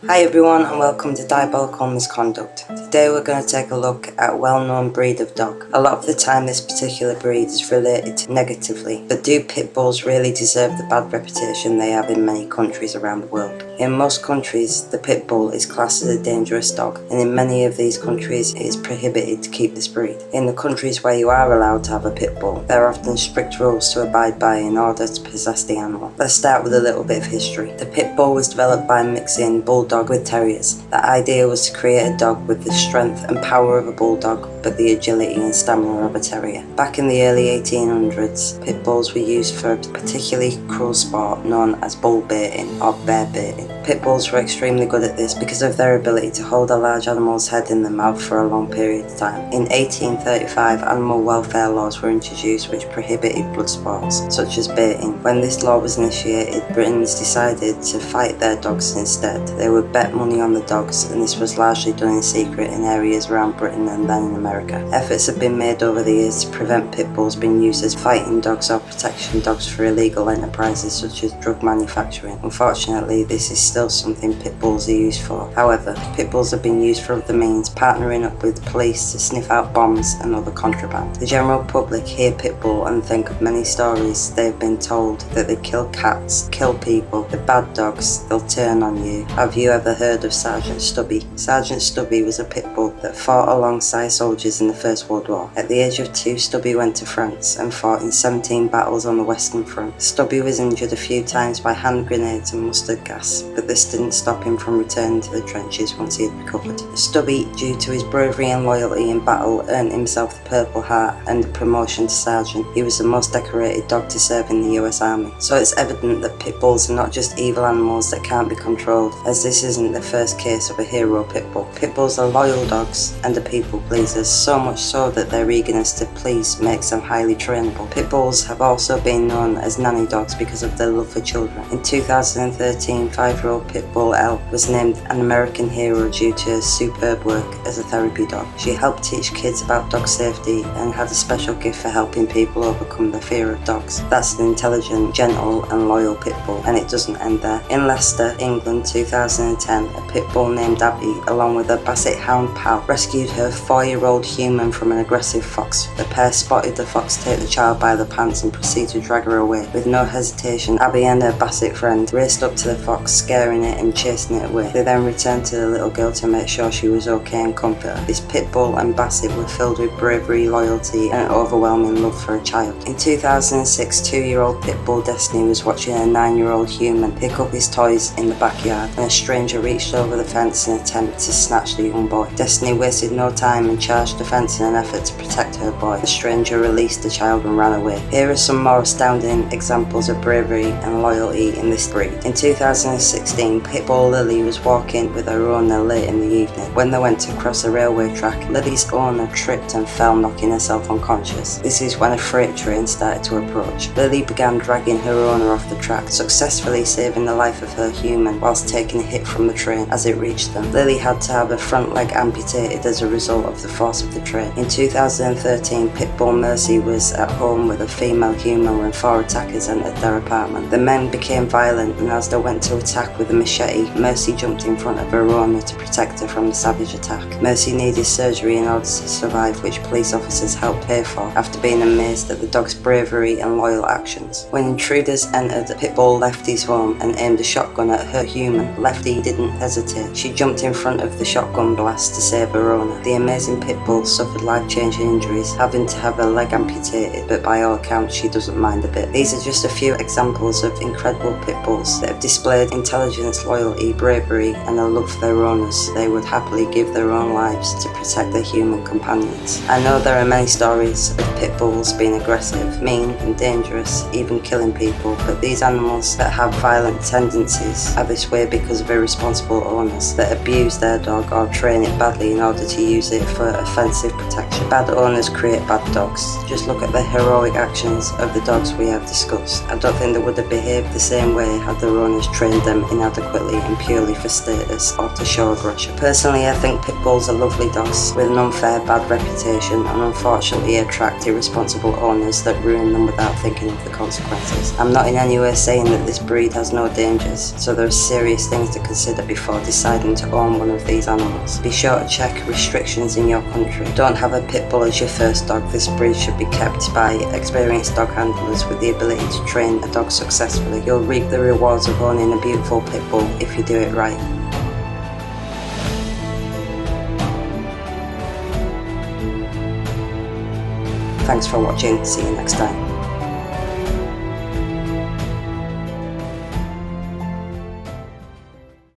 Hi everyone and welcome to Diabolical Misconduct. Today we're going to take a look at a well-known breed of dog. A lot of the time this particular breed is related negatively, but do pit bulls really deserve the bad reputation they have in many countries around the world? In most countries, the pit bull is classed as a dangerous dog, and in many of these countries it is prohibited to keep this breed. In the countries where you are allowed to have a pit bull, there are often strict rules to abide by in order to possess the animal. Let's start with a little bit of history. The pit bull was developed by mixing bulldog with terriers. The idea was to create a dog with the strength and power of a bulldog, but the agility and stamina of a terrier. Back in the early 1800s, pit bulls were used for a particularly cruel sport known as bull baiting or bear baiting. Pit bulls were extremely good at this because of their ability to hold a large animal's head in their mouth for a long period of time. In 1835, animal welfare laws were introduced which prohibited blood sports, such as baiting. When this law was initiated, Britons decided to fight their dogs instead. They would bet money on the dogs, and this was largely done in secret in areas around Britain and then in America. Efforts have been made over the years to prevent pit bulls being used as fighting dogs or protection dogs for illegal enterprises such as drug manufacturing. Unfortunately, this is still something pit bulls are used for. However, pit bulls have been used for other means, partnering up with police to sniff out bombs and other contraband. The general public hear pit bull and think of many stories they have been told that they kill cats, kill people, they're bad dogs, they'll turn on you. Have you ever heard of Sgt Stubby? Sgt Stubby was a pit bull that fought alongside soldiers in the First World War. At the age of 2, Stubby went to France and fought in 17 battles on the Western Front. Stubby was injured a few times by hand grenades and mustard gas, but this didn't stop him from returning to the trenches once he had recovered. Stubby, due to his bravery and loyalty in battle, earned himself the Purple Heart and a promotion to sergeant. He was the most decorated dog to serve in the US Army. So it's evident that pit bulls are not just evil animals that can't be controlled, as this isn't the first case of a hero pit bull. Pit bulls are loyal dogs and are people pleasers, so much so that their eagerness to please makes them highly trainable. Pit bulls have also been known as nanny dogs because of their love for children. In 2013, 5-year-old pit bull Elle was named an American hero due to her superb work as a therapy dog. She helped teach kids about dog safety and had a special gift for helping people overcome their fear of dogs. That's an intelligent, gentle and loyal pit bull, and it doesn't end there. In Leicester, England, 2010, a pit bull named Abby, along with a basset hound pal, rescued her 4-year-old human from an aggressive fox. The pair spotted the fox take the child by the pants and proceed to drag her away. With no hesitation, Abby and her basset friend raced up to the fox, scaring it and chasing it away. They then returned to the little girl to make sure she was okay and comfort her. This pit bull and basset were filled with bravery, loyalty and overwhelming love for a child. In 2006, 2-year-old pit bull Destiny was watching a 9-year-old human pick up his toys in the backyard, and a stranger reached over the fence in an attempt to snatch the young boy. Destiny wasted no time and charged the fence in an effort to protect her boy. The stranger released the child and ran away. Here are some more astounding examples of bravery and loyalty in this breed. In 2016, pit bull Lily was walking with her owner late in the evening. When they went to cross a railway track, Lily's owner tripped and fell, knocking herself unconscious. This is when a freight train started to approach. Lily began dragging her owner off the track, successfully saving the life of her human whilst taking a hit from the train as it reached them. Lily had to have her front leg amputated as a result of the force of the train. In 2013, pit bull Mercy was at home with a female human when 4 attackers entered their apartment. The men became violent, and as they went to attack with a machete, Mercy jumped in front of her owner to protect her from the savage attack. Mercy needed surgery in order to survive, which police officers helped pay for after being amazed at the dog's bravery and loyal actions. When intruders entered, pit bull Lefty's home and aimed a shotgun at her human. Lefty didn't hesitate. She jumped in front of the shotgun blast to save her owner. The amazing pit bull suffered life-changing injuries, having to have her leg amputated, but by all accounts she doesn't mind a bit. These are just a few examples of incredible pit bulls that have displayed intelligence, loyalty, bravery and a love for their owners. They would happily give their own lives to protect their human companions. I know there are many stories of pit bulls being aggressive, mean and dangerous, even killing people, but these animals that have violent tendencies are this way because of irresponsible owners that abuse their dog or train it badly in order to use it for a offensive protection. Bad owners create bad dogs. Just look at the heroic actions of the dogs we have discussed. I don't think they would have behaved the same way had their owners trained them inadequately and purely for status or to show aggression. Personally, I think pit bulls are lovely dogs with an unfair bad reputation and unfortunately attract irresponsible owners that ruin them without thinking of the consequences. I'm not in any way saying that this breed has no dangers, so there are serious things to consider before deciding to own one of these animals. Be sure to check restrictions in your country. Don't have a pit bull as your first dog. This breed should be kept by experienced dog handlers with the ability to train a dog successfully. You'll reap the rewards of owning a beautiful pit bull if you do it right. Thanks for watching, see you next time.